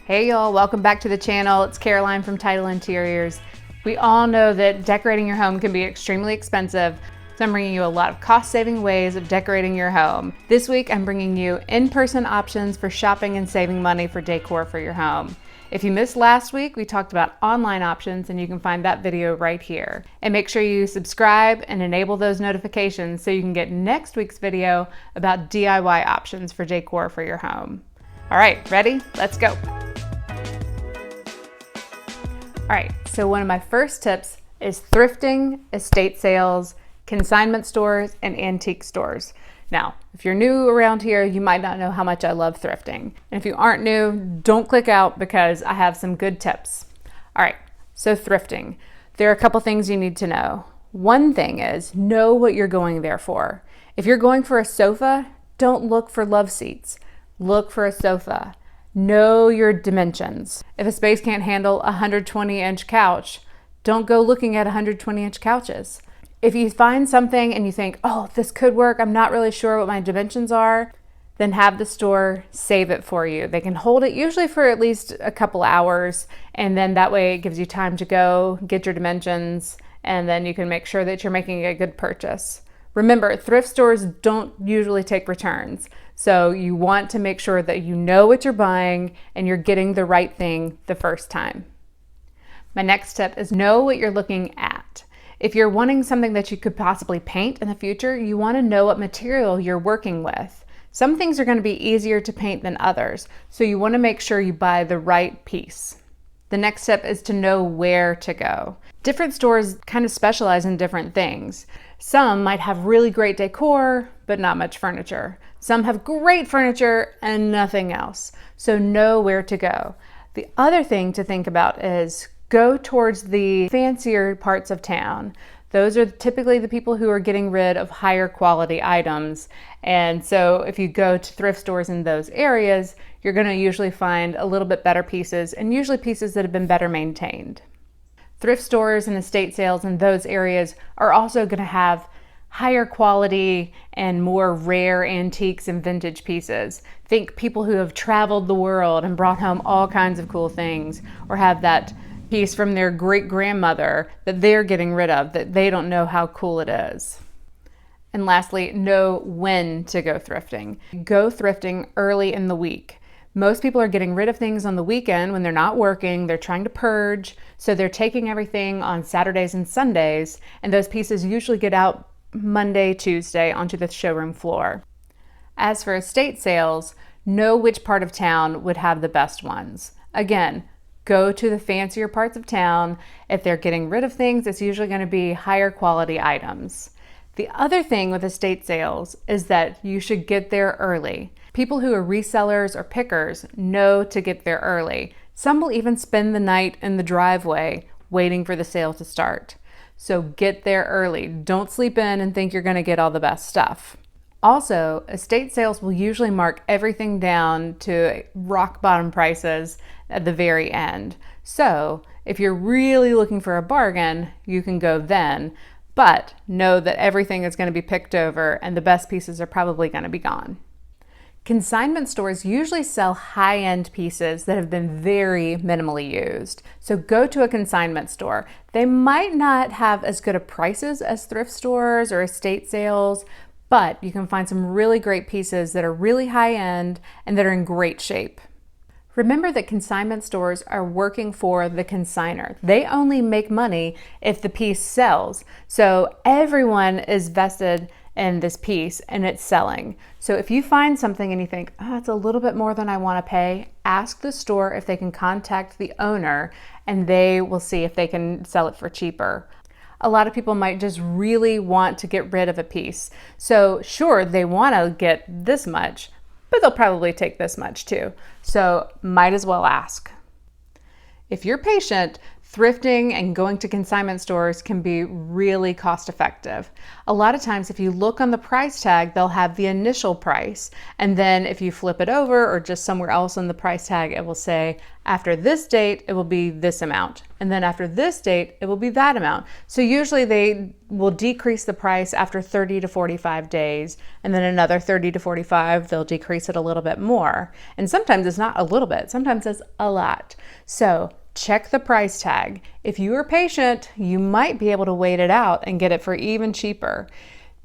Hey y'all, welcome back to the channel. It's Caroline from Title Interiors. We all know that decorating your home can be extremely expensive, so I'm bringing you a lot of cost-saving ways of decorating your home. This week, I'm bringing you in-person options for shopping and saving money for decor for your home. If you missed last week, we talked about online options and you can find that video right here. And make sure you subscribe and enable those notifications so you can get next week's video about DIY options for decor for your home. All right, ready? Let's go. All right, so one of my first tips is thrifting, estate sales, consignment stores, and antique stores. Now, if you're new around here, you might not know how much I love thrifting. And if you aren't new, don't click out because I have some good tips. All right, so thrifting. There are a couple things you need to know. One thing is know what you're going there for. If you're going for a sofa, don't look for love seats. Look for a sofa. Know your dimensions. If a space can't handle a 120-inch couch, don't go looking at 120-inch couches. If you find something and you think, oh, this could work, I'm not really sure what my dimensions are, then have the store save it for you. They can hold it usually for at least a couple hours, and then that way it gives you time to go get your dimensions, and then you can make sure that you're making a good purchase. Remember, thrift stores don't usually take returns, so you want to make sure that you know what you're buying and you're getting the right thing the first time. My next tip is know what you're looking at. If you're wanting something that you could possibly paint in the future, you want to know what material you're working with. Some things are going to be easier to paint than others, so you want to make sure you buy the right piece. The next step is to know where to go. Different stores kind of specialize in different things. Some might have really great decor, but not much furniture. Some have great furniture and nothing else. So know where to go. The other thing to think about is go towards the fancier parts of town. Those are typically the people who are getting rid of higher quality items. And so if you go to thrift stores in those areas, you're going to usually find a little bit better pieces and usually pieces that have been better maintained. Thrift stores and estate sales in those areas are also going to have higher quality and more rare antiques and vintage pieces. Think people who have traveled the world and brought home all kinds of cool things, or have that piece from their great-grandmother that they're getting rid of that they don't know how cool it is. And lastly, know when to go thrifting. Go thrifting early in the week. Most people are getting rid of things on the weekend when they're not working, they're trying to purge, so they're taking everything on Saturdays and Sundays, and those pieces usually get out Monday, Tuesday onto the showroom floor. As for estate sales, know which part of town would have the best ones. Again, go to the fancier parts of town. If they're getting rid of things, it's usually going to be higher quality items. The other thing with estate sales is that you should get there early. People who are resellers or pickers know to get there early. Some will even spend the night in the driveway waiting for the sale to start. So get there early. Don't sleep in and think you're going to get all the best stuff. Also, estate sales will usually mark everything down to rock bottom prices at the very end. So if you're really looking for a bargain, you can go then, but know that everything is going to be picked over and the best pieces are probably going to be gone. Consignment stores usually sell high-end pieces that have been very minimally used. So go to a consignment store. They might not have as good of prices as thrift stores or estate sales, but you can find some really great pieces that are really high-end and that are in great shape. Remember that consignment stores are working for the consignor. They only make money if the piece sells. So everyone is vested in this piece and it's selling. So if you find something and you think, oh, it's a little bit more than I want to pay, ask the store if they can contact the owner and they will see if they can sell it for cheaper. A lot of people might just really want to get rid of a piece. So sure, they want to get this much, but they'll probably take this much too. So might as well ask. If you're patient, Thrifting and going to consignment stores can be really cost effective. A lot of times if you look on the price tag, they'll have the initial price. And then if you flip it over or just somewhere else on the price tag, it will say, after this date, it will be this amount. And then after this date, it will be that amount. So usually they will decrease the price after 30 to 45 days. And then another 30 to 45, they'll decrease it a little bit more. And sometimes it's not a little bit, sometimes it's a lot. So check the price tag. If you are patient, you might be able to wait it out and get it for even cheaper.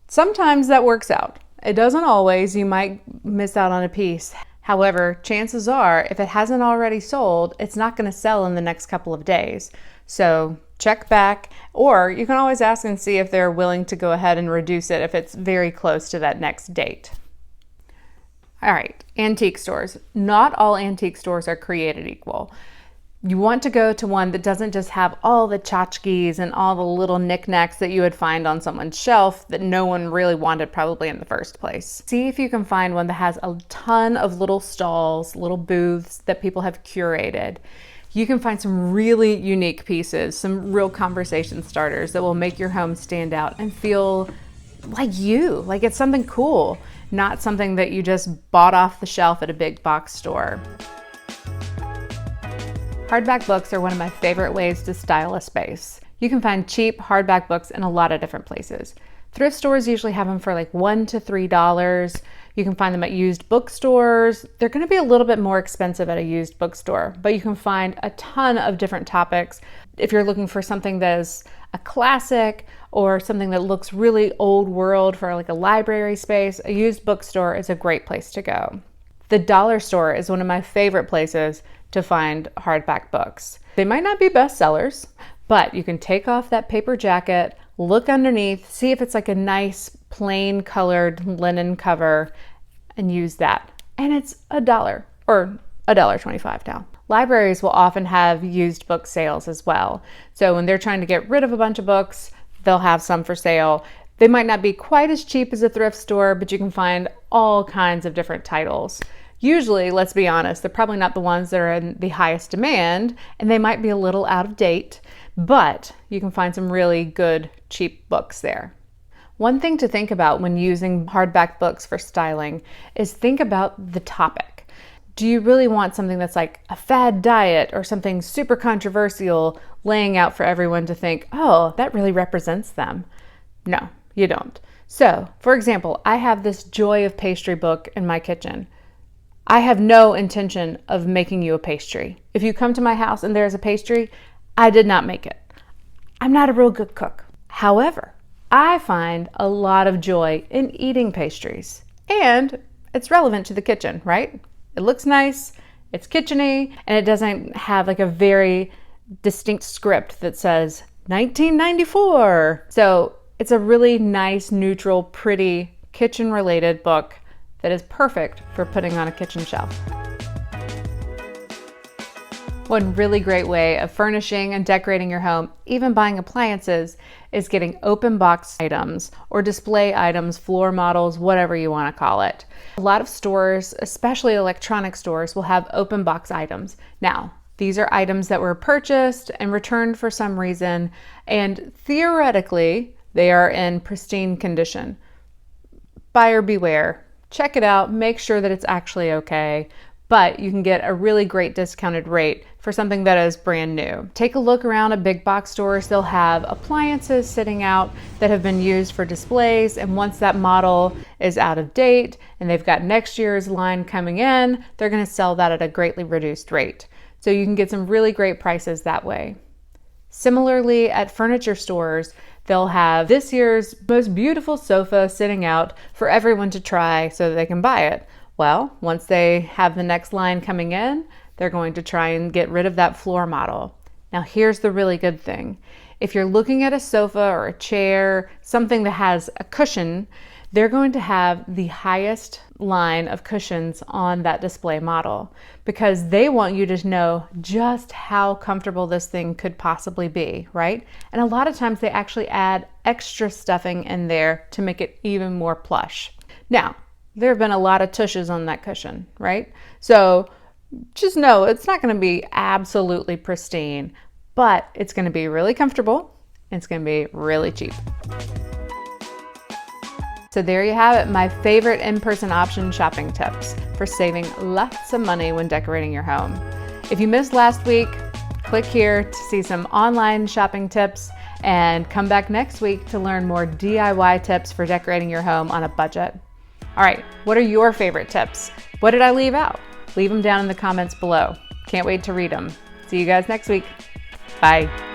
Sometimes that works out. It doesn't always. You might miss out on a piece. However, chances are, if it hasn't already sold, it's not going to sell in the next couple of days. So check back, or you can always ask and see if they're willing to go ahead and reduce it if it's very close to that next date. All right, antique stores. Not all antique stores are created equal. You want to go to one that doesn't just have all the tchotchkes and all the little knickknacks that you would find on someone's shelf that no one really wanted probably in the first place. See if you can find one that has a ton of little stalls, little booths that people have curated. You can find some really unique pieces, some real conversation starters that will make your home stand out and feel like like it's something cool, not something that you just bought off the shelf at a big box store. Hardback books are one of my favorite ways to style a space. You can find cheap hardback books in a lot of different places. Thrift stores usually have them for like $1 to $3. You can find them at used bookstores. They're going to be a little bit more expensive at a used bookstore, but you can find a ton of different topics. If you're looking for something that is a classic or something that looks really old world for like a library space, a used bookstore is a great place to go. The dollar store is one of my favorite places to find hardback books. They might not be bestsellers, but you can take off that paper jacket, look underneath, see if it's like a nice plain colored linen cover and use that. And it's $1 or $1.25 now. Libraries will often have used book sales as well. So when they're trying to get rid of a bunch of books, they'll have some for sale. They might not be quite as cheap as a thrift store, but you can find all kinds of different titles. Usually, let's be honest, they're probably not the ones that are in the highest demand, and they might be a little out of date, but you can find some really good, cheap books there. One thing to think about when using hardback books for styling is think about the topic. Do you really want something that's like a fad diet or something super controversial laying out for everyone to think, oh, that really represents them? No, you don't. So, for example, I have this Joy of Pastry book in my kitchen. I have no intention of making you a pastry. If you come to my house and there's a pastry, I did not make it. I'm not a real good cook. However, I find a lot of joy in eating pastries. And it's relevant to the kitchen, right? It looks nice, it's kitchen-y, and it doesn't have like a very distinct script that says 1994. So it's a really nice, neutral, pretty, kitchen-related book that is perfect for putting on a kitchen shelf. One really great way of furnishing and decorating your home, even buying appliances, is getting open box items or display items, floor models, whatever you want to call it. A lot of stores, especially electronic stores, will have open box items. Now, these are items that were purchased and returned for some reason, and theoretically, they are in pristine condition. Buyer beware. Check it out, make sure that it's actually okay, but you can get a really great discounted rate for something that is brand new. Take a look around at big box stores. They'll have appliances sitting out that have been used for displays, and once that model is out of date and they've got next year's line coming in, they're going to sell that at a greatly reduced rate. So you can get some really great prices that way. Similarly, at furniture stores, they'll have this year's most beautiful sofa sitting out for everyone to try so that they can buy it. Well, once they have the next line coming in, they're going to try and get rid of that floor model. Now, here's the really good thing. If you're looking at a sofa or a chair, something that has a cushion, they're going to have the highest line of cushions on that display model because they want you to know just how comfortable this thing could possibly be, right? And a lot of times they actually add extra stuffing in there to make it even more plush. Now, there have been a lot of tushes on that cushion, right? So just know it's not going to be absolutely pristine, but it's going to be really comfortable and it's going to be really cheap. So there you have it, my favorite in-person option shopping tips for saving lots of money when decorating your home. If you missed last week, click here to see some online shopping tips and come back next week to learn more DIY tips for decorating your home on a budget. All right, what are your favorite tips? What did I leave out? Leave them down in the comments below. Can't wait to read them. See you guys next week. Bye.